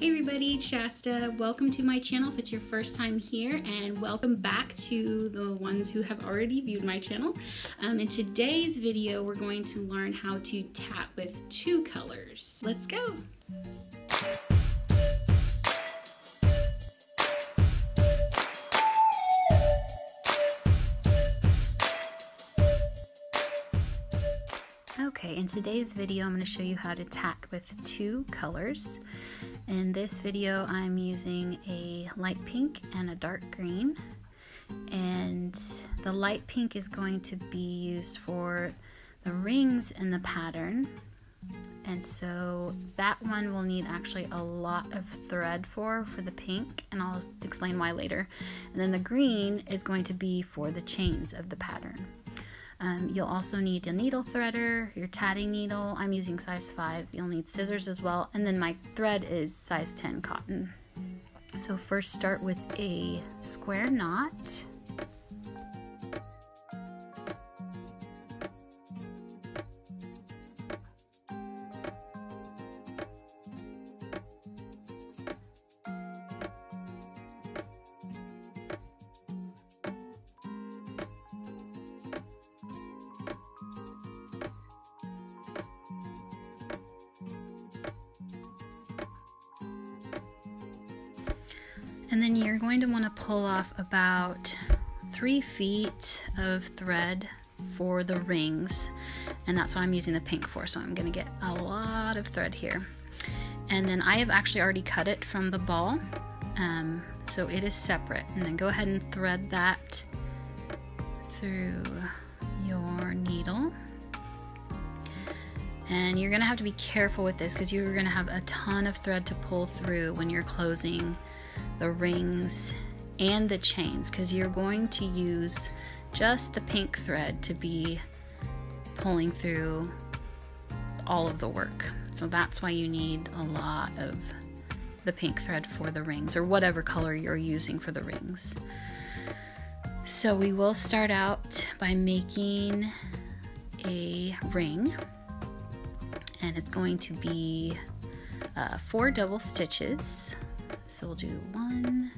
Hey everybody, it's Shasta. Welcome to my channel if it's your first time here, and welcome back to the ones who have already viewed my channel. In today's video, we're going to learn how to tat with two colors. Let's go. Okay, in today's video, I'm going to show you how to tat with two colors. In this video, I'm using a light pink and a dark green. And the light pink is going to be used for the rings in the pattern. And so that one will need actually a lot of thread for the pink, and I'll explain why later. And then the green is going to be for the chains of the pattern. You'll also need a needle threader, your tatting needle. I'm using size 5. You'll need scissors as well. And then my thread is size 10 cotton. So first start with a square knot. And then you're going to want to pull off about 3 feet of thread for the rings, and that's what I'm using the pink for, so I'm going to get a lot of thread here. And then I have actually already cut it from the ball, so it is separate. And then go ahead and thread that through your needle. And you're going to have to be careful with this because you're going to have a ton of thread to pull through when you're closing the rings and the chains, because you're going to use just the pink thread to be pulling through all of the work. So that's why you need a lot of the pink thread for the rings, or whatever color you're using for the rings. So we will start out by making a ring, and it's going to be 4 double stitches. So we'll do 1,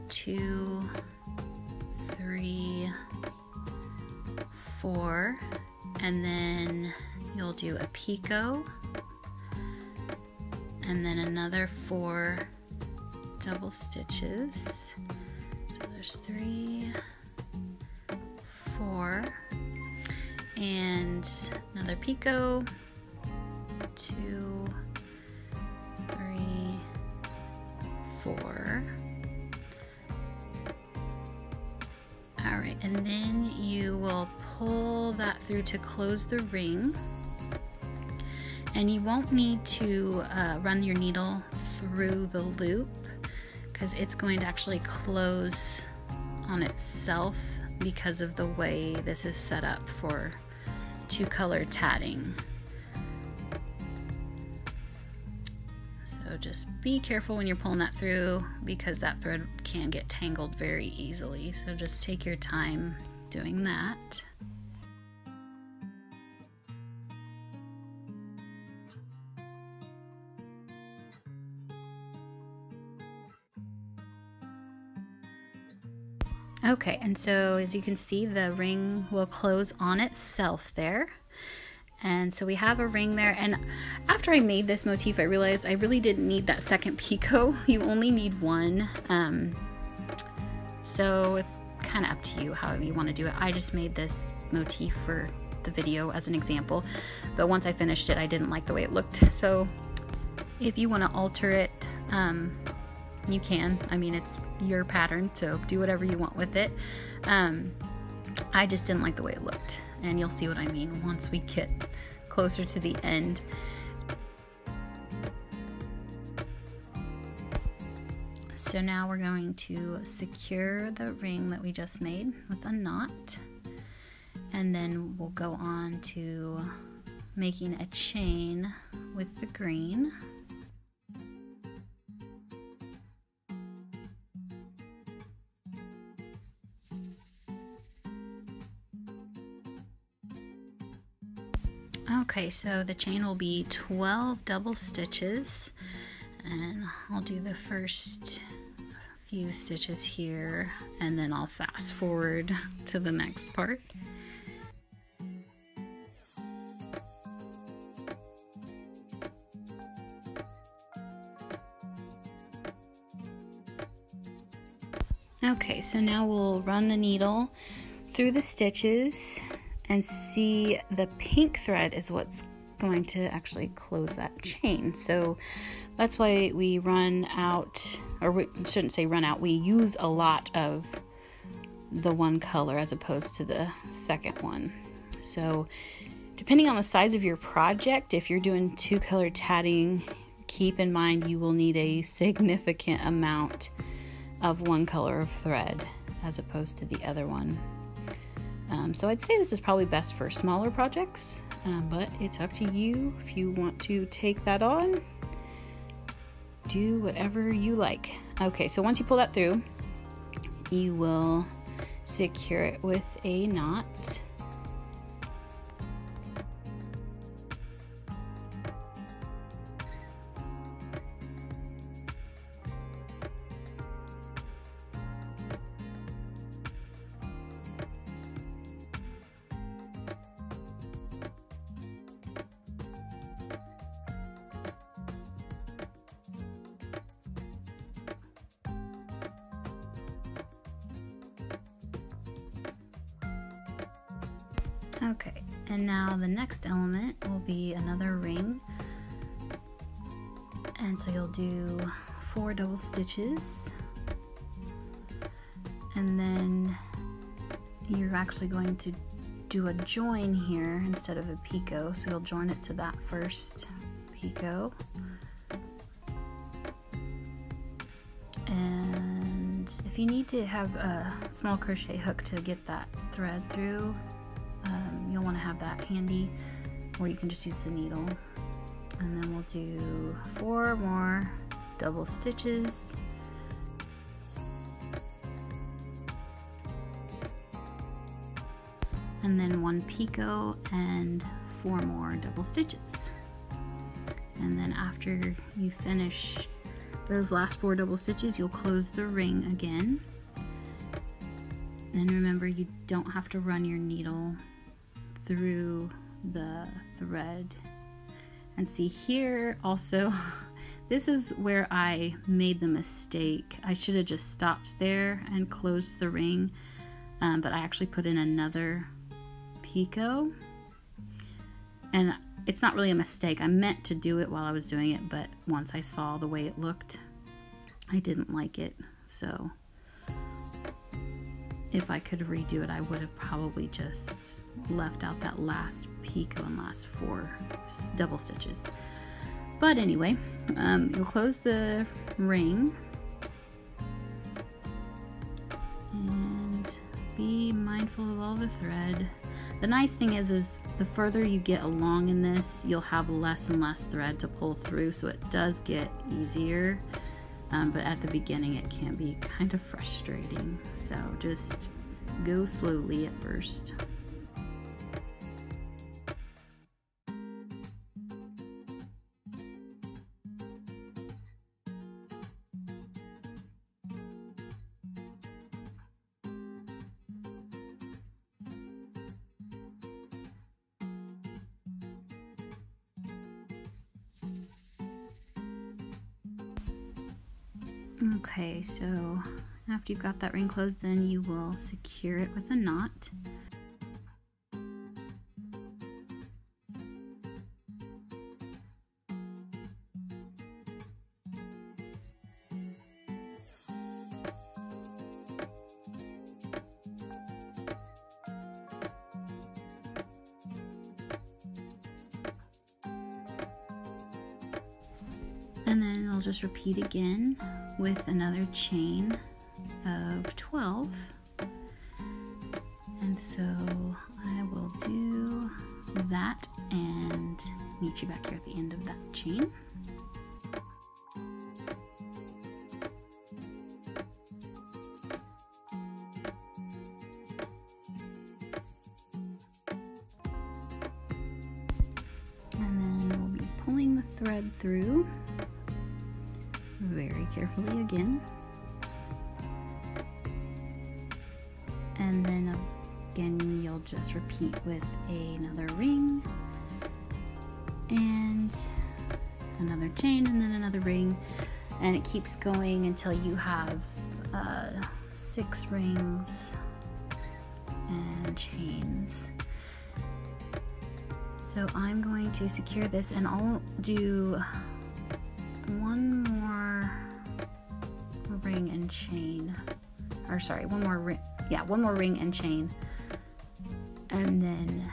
2, 3, 4, and then you'll do a picot, and then another 4 double stitches. So there's 3, 4, and another picot, 2, 3, 4. Alright, and then you will pull that through to close the ring. And you won't need to run your needle through the loop, because it's going to actually close on itself because of the way this is set up for two-color tatting. So just be careful when you're pulling that through, because that thread can get tangled very easily. So just take your time doing that. Okay, and so as you can see, the ring will close on itself there. And so we have a ring there, and after I made this motif, I realized I really didn't need that second picot. You only need one. So it's kind of up to you however you want to do it. I just made this motif for the video as an example, but once I finished it, I didn't like the way it looked. So if you want to alter it, you can. I mean, it's your pattern, so do whatever you want with it. I just didn't like the way it looked, and you'll see what I mean once we get closer to the end. So now we're going to secure the ring that we just made with a knot, and then we'll go on to making a chain with the green. Okay, so the chain will be 12 double stitches, And I'll do the first few stitches here, and then I'll fast forward to the next part. Okay, so now we'll run the needle through the stitches and see the pink thread is what's going to actually close that chain. So that's why we run out, or we shouldn't say run out, we use a lot of the one color as opposed to the second one. So depending on the size of your project, if you're doing 2-color tatting, keep in mind you will need a significant amount of one color of thread as opposed to the other one. So I'd say this is probably best for smaller projects, but it's up to you if you want to take that on. Do whatever you like. Okay, so once you pull that through, you will secure it with a knot. Okay, and now the next element will be another ring, and so you'll do 4 double stitches, and then you're actually going to do a join here instead of a picot, so you'll join it to that first picot, and if you need to have a small crochet hook to get that thread through, you'll want to have that handy, or you can just use the needle. And then we'll do 4 more double stitches, and then 1 picot and 4 more double stitches. And then after you finish those last 4 double stitches, you'll close the ring again. And remember, you don't have to run your needle through the thread. And see here also, this is where I made the mistake. I should have just stopped there and closed the ring, but I actually put in another picot. And it's not really a mistake. I meant to do it while I was doing it, but once I saw the way it looked, I didn't like it. So if I could redo it, I would have probably just left out that last picot and last 4 double stitches. But anyway, you'll close the ring and be mindful of all the thread. The nice thing is the further you get along in this, you'll have less and less thread to pull through, so it does get easier. But at the beginning it can be kind of frustrating, so just go slowly at first. Okay, so after you've got that ring closed, then you will secure it with a knot. And then I'll just repeat again with another chain of 12. And so I will do that and meet you back here at the end of that chain. And then we'll be pulling the thread through. very carefully again. And then again, you'll just repeat with another ring and another chain and then another ring, and it keeps going until you have 6 rings and chains. So I'm going to secure this, and I'll do one more ring and chain, or sorry, one more ring and chain, and then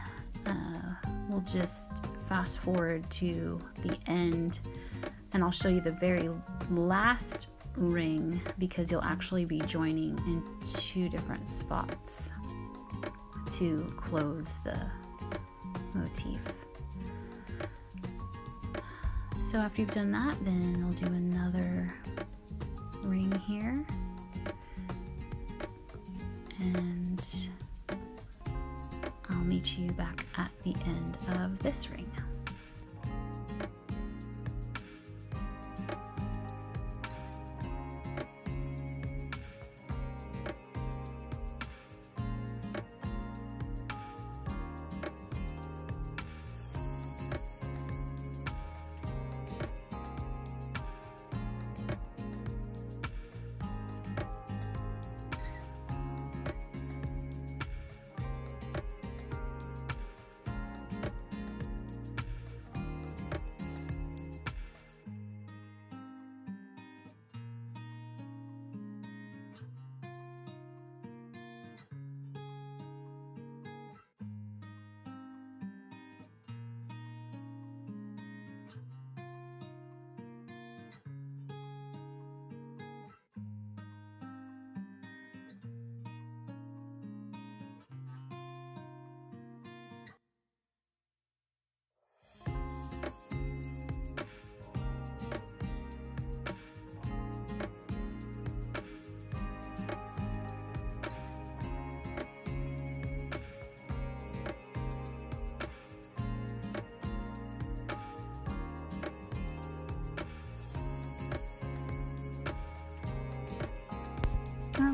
we'll just fast forward to the end, and I'll show you the very last ring, because you'll actually be joining in 2 different spots to close the motif. So after you've done that, then I'll do another ring here, and I'll meet you back at the end of this ring.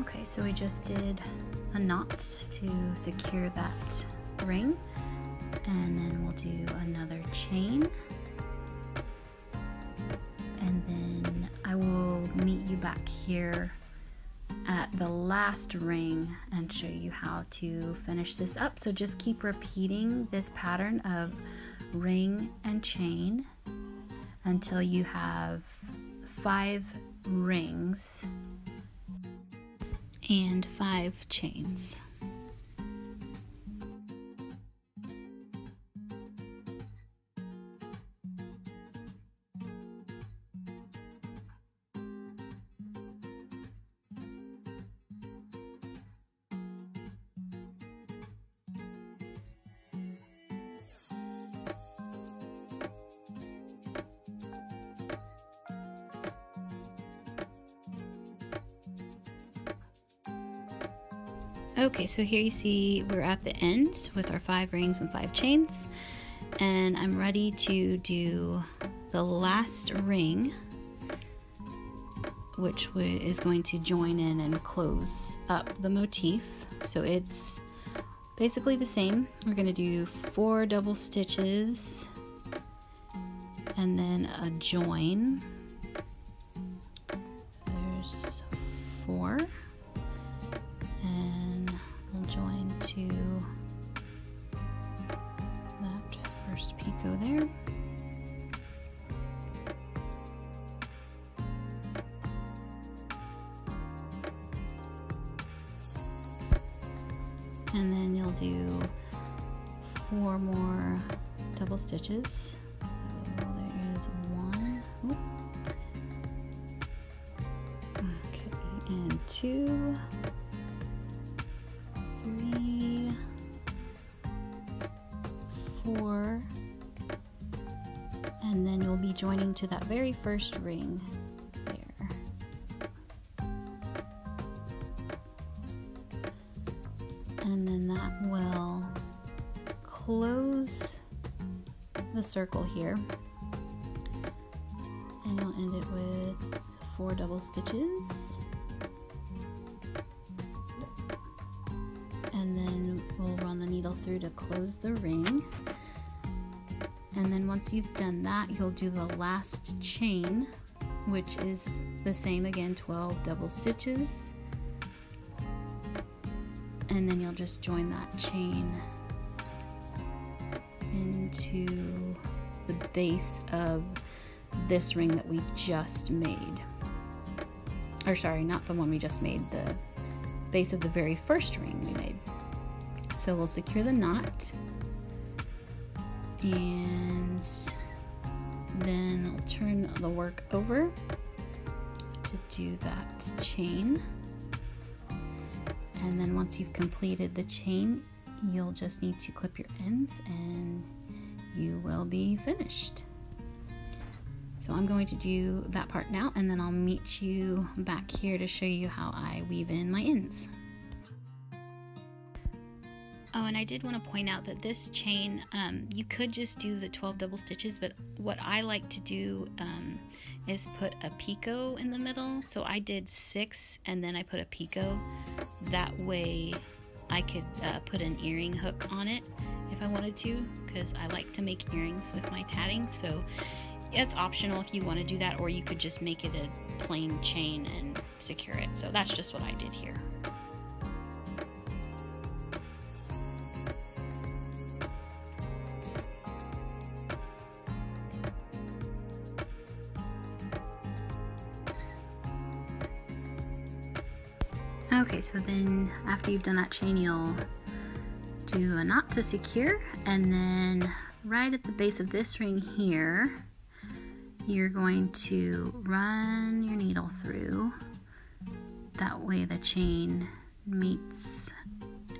Okay, so we just did a knot to secure that ring, and then we'll do another chain, and then I will meet you back here at the last ring and show you how to finish this up. So just keep repeating this pattern of ring and chain until you have 5 rings and 5 chains. Okay, so here you see we're at the end with our 5 rings and 5 chains, and I'm ready to do the last ring, which is going to join in and close up the motif. So it's basically the same. We're going to do 4 double stitches and then a join. There's 4. Join to that first picot there, and then you'll do 4 more double stitches. So there is 1, okay, and 2, 3, 4, and then you'll be joining to that very first ring there. And then that will close the circle here, and you'll end it with 4 double stitches, and then we'll run the needle through to close the ring. And then once you've done that, you'll do the last chain, which is the same again, 12 double stitches, and then you'll just join that chain into the base of this ring that we just made. Or sorry, not the one we just made, the base of the very first ring we made. So we'll secure the knot, and then I'll turn the work over to do that chain. And then once you've completed the chain, you'll just need to clip your ends and you will be finished. So I'm going to do that part now, and then I'll meet you back here to show you how I weave in my ends. Oh, and I did want to point out that this chain, you could just do the 12 double stitches, but what I like to do is put a picot in the middle. So I did 6 and then I put a picot. That way I could put an earring hook on it if I wanted to, because I like to make earrings with my tatting. So it's optional if you want to do that, or you could just make it a plain chain and secure it. So that's just what I did here. Okay, so then after you've done that chain, you'll do a knot to secure, and then right at the base of this ring here, you're going to run your needle through. That way the chain meets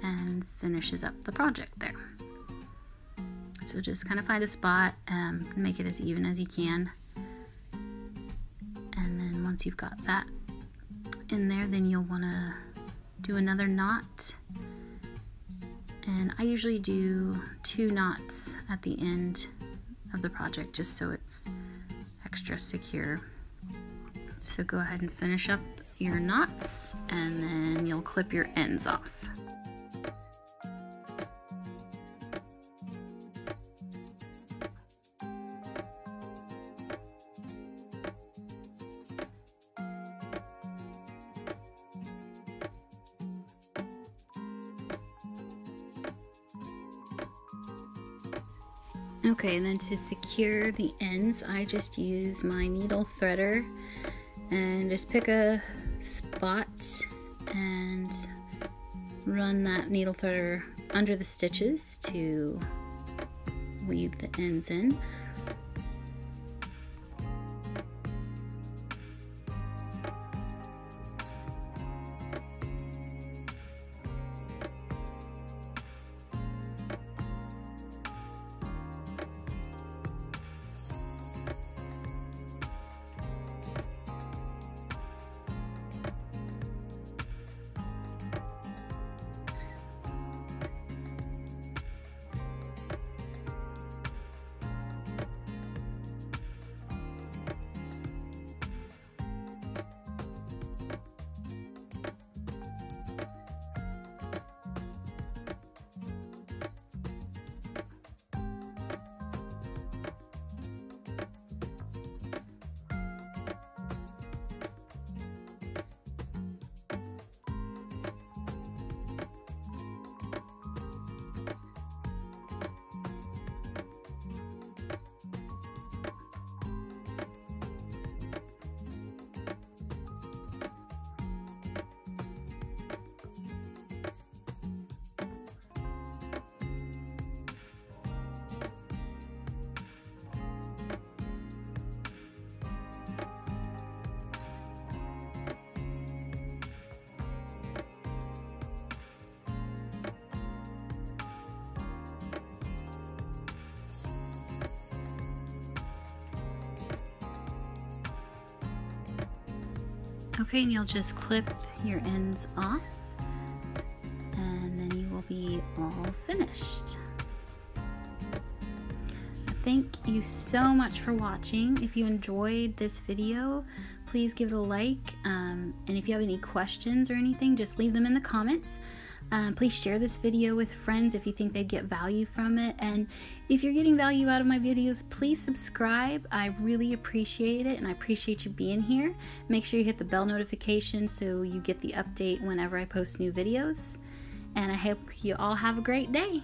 and finishes up the project there. So just kind of find a spot, make it as even as you can. And then once you've got that in there, then you'll want to do another knot. And I usually do 2 knots at the end of the project just so it's extra secure. So go ahead and finish up your knots, and then you'll clip your ends off. Okay, and then to secure the ends, I just use my needle threader and just pick a spot and run that needle threader under the stitches to weave the ends in. Okay, and you'll just clip your ends off, and then you will be all finished. thank you so much for watching. If you enjoyed this video, please give it a like. And if you have any questions or anything, just leave them in the comments. Please share this video with friends if you think they'd get value from it. And if you're getting value out of my videos, please subscribe. I really appreciate it, and I appreciate you being here. Make sure you hit the bell notification so you get the update whenever I post new videos. And I hope you all have a great day.